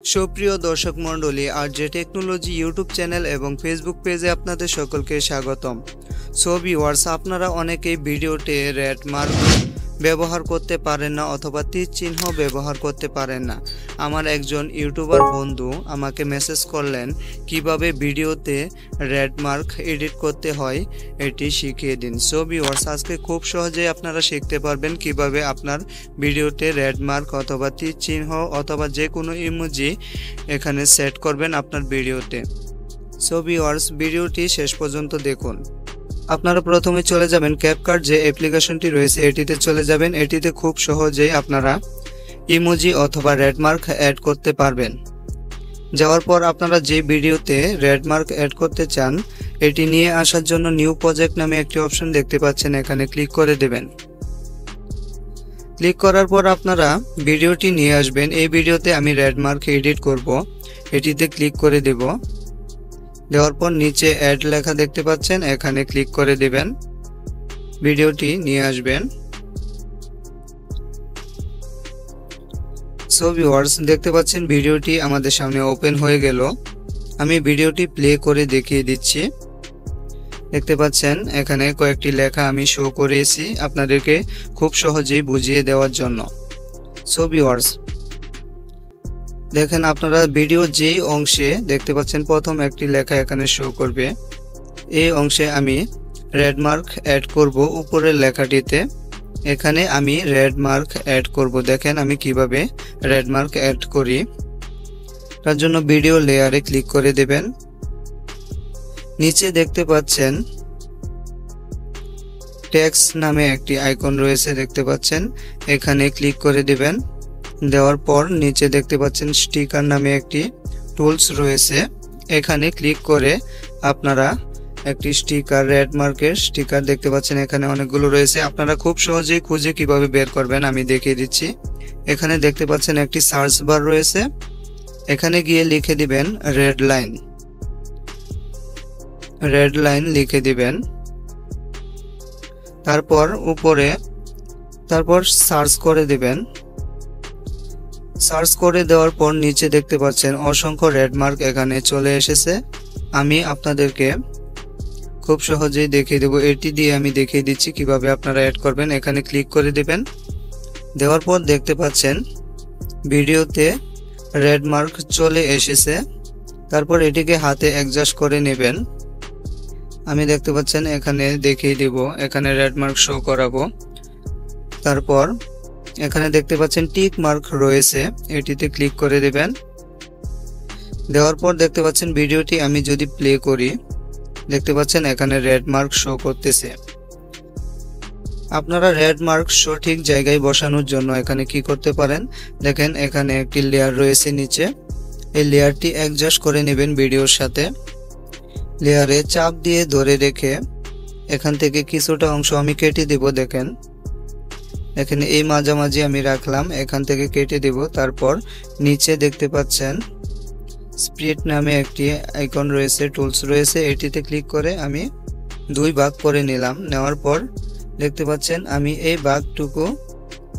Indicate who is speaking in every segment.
Speaker 1: সুপ্রিয় দর্শক মণ্ডলী, আরজে টেকনোলজি ইউটিউব চ্যানেল এবং ফেসবুক পেজে আপনাদের সকলকে স্বাগতম। সো ভিউয়ার্স, আপনারা অনেকেই ভিডিওতে রেড মার্ক ব্যবহার করতে পারেন না অথবা তীর চিহ্ন ব্যবহার করতে পারেন না। আমার একজন ইউটিউবার বন্ধু আমাকে মেসেজ করলেন কিভাবে ভিডিওতে রেড মার্ক এডিট করতে হয় এটি শিখিয়ে দিন। সো ভিউয়ার্স, আজকে খুব সহজেই আপনারা শিখতে পারবেন কিভাবে আপনার ভিডিওতে রেড মার্ক অথবা তীর চিহ্ন অথবা যে কোনো ইমোজি এখানে সেট করবেন আপনার ভিডিওতে। সো ভিউয়ার্স, ভিডিওটি শেষ পর্যন্ত দেখুন। আপনারা প্রথমে চলে যাবেন ক্যাপকাট যে অ্যাপ্লিকেশনটি রয়েছে এটিতে চলে যাবেন। এটিতে খুব সহজেই আপনারা ইমোজি অথবা রেড মার্ক অ্যাড করতে পারবেন। যাওয়ার পর আপনারা যে ভিডিওতে রেড মার্ক অ্যাড করতে চান এটি নিয়ে আসার জন্য নিউ প্রজেক্ট নামে একটি অপশন দেখতে পাচ্ছেন, এখানে ক্লিক করে দেবেন। ক্লিক করার পর আপনারা ভিডিওটি নিয়ে আসবেন। এই ভিডিওতে আমি রেড মার্ক এডিট করব, এটিতে ক্লিক করে দেব। দেওয়ার পর নিচে অ্যাড লেখা দেখতে পাচ্ছেন, এখানে ক্লিক করে দেবেন। ভিডিওটি নিয়ে আসবেন। সো ভিউয়ার্স, দেখতে পাচ্ছেন ভিডিওটি আমাদের সামনে ওপেন হয়ে গেল। আমি ভিডিওটি প্লে করে দেখিয়ে দিচ্ছি। দেখতে পাচ্ছেন এখানে কয়েকটি লেখা আমি শো করেছি আপনাদেরকে খুব সহজেই বুঝিয়ে দেওয়ার জন্য। সো ভিউয়ার্স, দেখেন আপনারা ভিডিও যেই অংশে দেখতে পাচ্ছেন প্রথম একটি লেখা এখানে শো করবে, এই অংশে আমি রেড মার্ক অ্যাড করব উপরের লেখাটিতে। এখানে আমি রেড মার্ক অ্যাড করব। দেখেন আমি কিভাবে রেড মার্ক অ্যাড করি। তার জন্য ভিডিও লেয়ারে ক্লিক করে দেবেন। নিচে দেখতে পাচ্ছেন টেক্সট নামে একটি আইকন রয়েছে, দেখতে পাচ্ছেন, এখানে ক্লিক করে দেবেন। দেওয়ার পর নিচে দেখতে পাচ্ছেন স্টিকার নামে একটি টুলস রয়েছে, এখানে ক্লিক করে আপনারা একটি স্টিকার রেড মার্কের স্টিকার দেখতে পাচ্ছেন, এখানে অনেকগুলো রয়েছে। আপনারা খুব সহজেই খুঁজে কিভাবে বের করবেন আমি দেখিয়ে দিচ্ছি। এখানে দেখতে পাচ্ছেন একটি সার্চ বার রয়েছে, এখানে গিয়ে লিখে দিবেন রেড লাইন। রেড লাইন লিখে দিবেন। তারপর সার্চ করে দিবেন। সার্চ করে দেওয়ার পর নিচে দেখতে পাচ্ছেন অসংখ্য রেড মার্ক এখানে চলে এসেছে। আমি আপনাদেরকে খুব সহজেই দেখিয়ে দেব, এটি দিয়ে আমি দেখিয়ে দিচ্ছি কিভাবে আপনারা অ্যাড করবেন। এখানে ক্লিক করে দিবেন। দেওয়ার পর দেখতে পাচ্ছেন ভিডিওতে রেড মার্ক চলে এসেছে। তারপর এটিকে হাতে অ্যাডজাস্ট করে নেবেন। আমি দেখতে পাচ্ছেন এখানে দেখিয়ে দিব, এখানে রেড মার্ক শো করাবো। তারপর এখানে দেখতে পাচ্ছেন টিক মার্ক রয়েছে, এটিতে ক্লিক করে দেবেন। দেওয়ার পর দেখতে পাচ্ছেন ভিডিওটি আমি যদি প্লে করি দেখতে পাচ্ছেন এখানে রেড মার্ক শো করতেছে। আপনারা রেড মার্ক সঠিক জায়গায় বসানোর জন্য এখানে কি করতে পারেন, দেখেন এখানে একটি লেয়ার রয়েছে নিচে, এই লেয়ারটি অ্যাডজাস্ট করে নেবেন ভিডিওর সাথে। লেয়ারে চাপ দিয়ে ধরে রেখে এখান থেকে কিছুটা অংশ আমি কেটে দেব। দেখেন এখানে এই মাঝামাঝি আমি রাখলাম, এখান থেকে কেটে দেব। তারপর নিচে দেখতে পাচ্ছেন স্প্লিট নামে একটি আইকন রয়েছে, টুলস রয়েছে, এটিতে ক্লিক করে আমি দুই ভাগ করে নিলাম। নেওয়ার পর দেখতে পাচ্ছেন আমি এই ভাগটুকু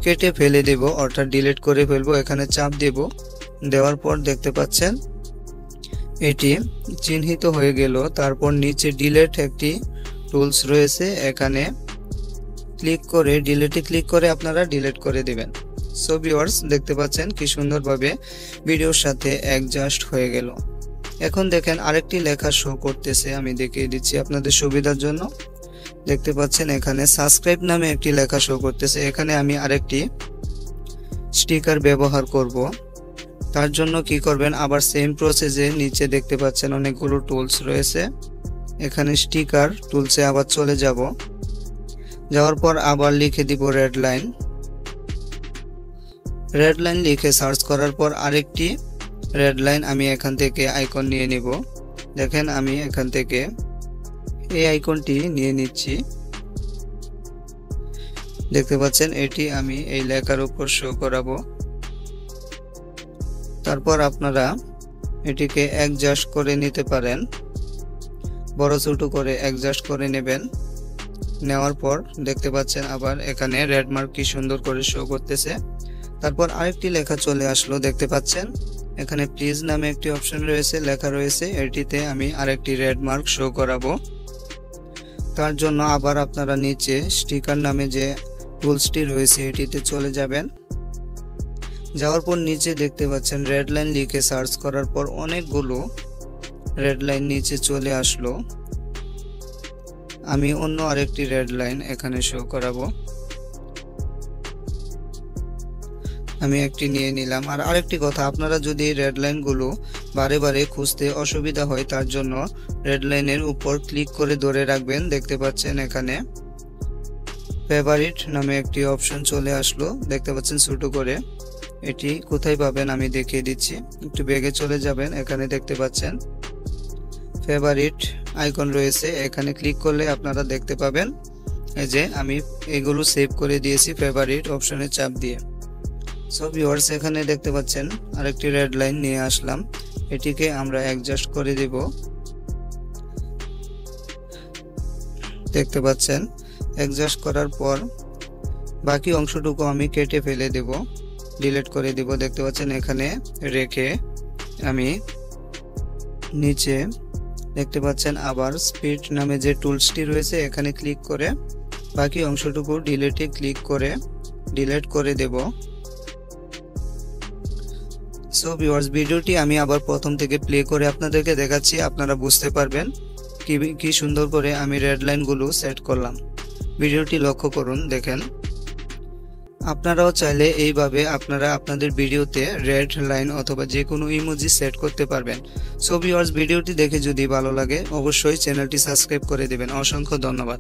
Speaker 1: কেটে ফেলে দেব, অর্থাৎ ডিলিট করে ফেলবো। এখানে চাপ দেব। দেওয়ার পর দেখতে পাচ্ছেন এটি চিহ্নিত হয়ে গেল। তারপর নিচে ডিলিট একটি টুলস রয়েছে, এখানে ক্লিক করে ডিলিটে ক্লিক করে আপনারা ডিলিট করে দিবেন। সো ভিউয়ার্স, দেখতে পাচ্ছেন কি সুন্দরভাবে ভিডিওর সাথে অ্যাডজাস্ট হয়ে গেল। এখন দেখেন আরেকটি লেখা শো করতেছে, আমি দেখিয়ে দিচ্ছি আপনাদের সুবিধার জন্য। দেখতে পাচ্ছেন এখানে সাবস্ক্রাইব নামে একটি লেখা শো করতেছে, এখানে আমি আরেকটি স্টিকার ব্যবহার করব। তার জন্য কি করবেন, আবার সেম প্রসেসে নিচে দেখতে পাচ্ছেন অনেকগুলো টুলস রয়েছে, এখানে স্টিকার টুলসে আবার চলে যাব। যাওয়ার পর আবার লিখে দিব রেড লাইন। রেড লাইন লিখে সার্চ করার পর আরেকটি রেড লাইন আমি এখান থেকে আইকন নিয়ে নিব। দেখেন আমি এখান থেকে এই আইকনটি নিয়ে নিচ্ছি। দেখতে পাচ্ছেন এটি আমি এই লেখার উপর শো করাবো। তারপর আপনারা এটিকে অ্যাডজাস্ট করে নিতে পারেন, বড় ছোট করে অ্যাডজাস্ট করে নেবেন। নেওয়ার পর দেখতে পাচ্ছেন আবার এখানে রেড মার্ক কি সুন্দর করে শো করতেছে। তারপর আরেকটি লেখা চলে আসলো, দেখতে পাচ্ছেন এখানে প্লিজ নামে একটি অপশন রয়েছে, লেখা রয়েছে, এটিতে আমি আরেকটি রেড মার্ক শো করাবো। তার জন্য আবার আপনারা নিচে স্টিকার নামে যে টুলসটি রয়েছে এটিতে চলে যাবেন। যাওয়ার পর নিচে দেখতে পাচ্ছেন রেড লাইন লিখে সার্চ করার পর অনেকগুলো রেড লাইন নিচে চলে আসলো। আমি অন্য আরেকটি রেড লাইন এখানে শো করাবো। আমি একটি নিয়ে নিলাম। আর আরেকটি কথা, আপনারা যদি রেড লাইনগুলো বারে বারে খুঁজতে অসুবিধা হয় তার জন্য রেড লাইনের উপর ক্লিক করে ধরে রাখবেন। দেখতে পাচ্ছেন এখানে ফেভারিট নামে একটি অপশন চলে আসলো, দেখতে পাচ্ছেন ছোট করে। এটি কোথায় পাবেন আমি দেখিয়ে দিচ্ছি। একটু বেগে চলে যাবেন, এখানে দেখতে পাচ্ছেন ফেভারিট আইকন রয়েছে, এখানে ক্লিক করলে আপনারা দেখতে পাবেন এই যে আমি এগুলো সেভ করে দিয়েছি ফেভারিট অপশনে চাপ দিয়ে। সো ভিউয়ার্স, এখানে দেখতে পাচ্ছেন আরেকটি রেড লাইন নিয়ে আসলাম, এটিকে আমরা অ্যাডজাস্ট করে দেব। দেখতে পাচ্ছেন অ্যাডজাস্ট করার পর বাকি অংশটুকু আমি কেটে ফেলে দেব, ডিলিট করে দেব। দেখতে পাচ্ছেন এখানে রেখে আমি নিচে দেখতে পাচ্ছেন আবার স্পিড নামে যে টুলসটি রয়েছে এখানে ক্লিক করে বাকি অংশটুকু ডিলিটে ক্লিক করে ডিলিট করে দেব। সো ভিউয়ার্স, ভিডিওটি আমি আবার প্রথম থেকে প্লে করে আপনাদেরকে দেখাচ্ছি, আপনারা বুঝতে পারবেন কি সুন্দর করে আমি রেড লাইনগুলো সেট করলাম। ভিডিওটি লক্ষ্য করুন, দেখেন। আপনারাও চাইলে এইভাবে আপনারা আপনাদের ভিডিওতে রেড লাইন অথবা যে কোনো ইমোজি সেট করতে পারবেন। সো ভিউয়ার্স, ভিডিওটি দেখে যদি ভালো লাগে অবশ্যই চ্যানেলটি সাবস্ক্রাইব করে দেবেন। অসংখ্য ধন্যবাদ।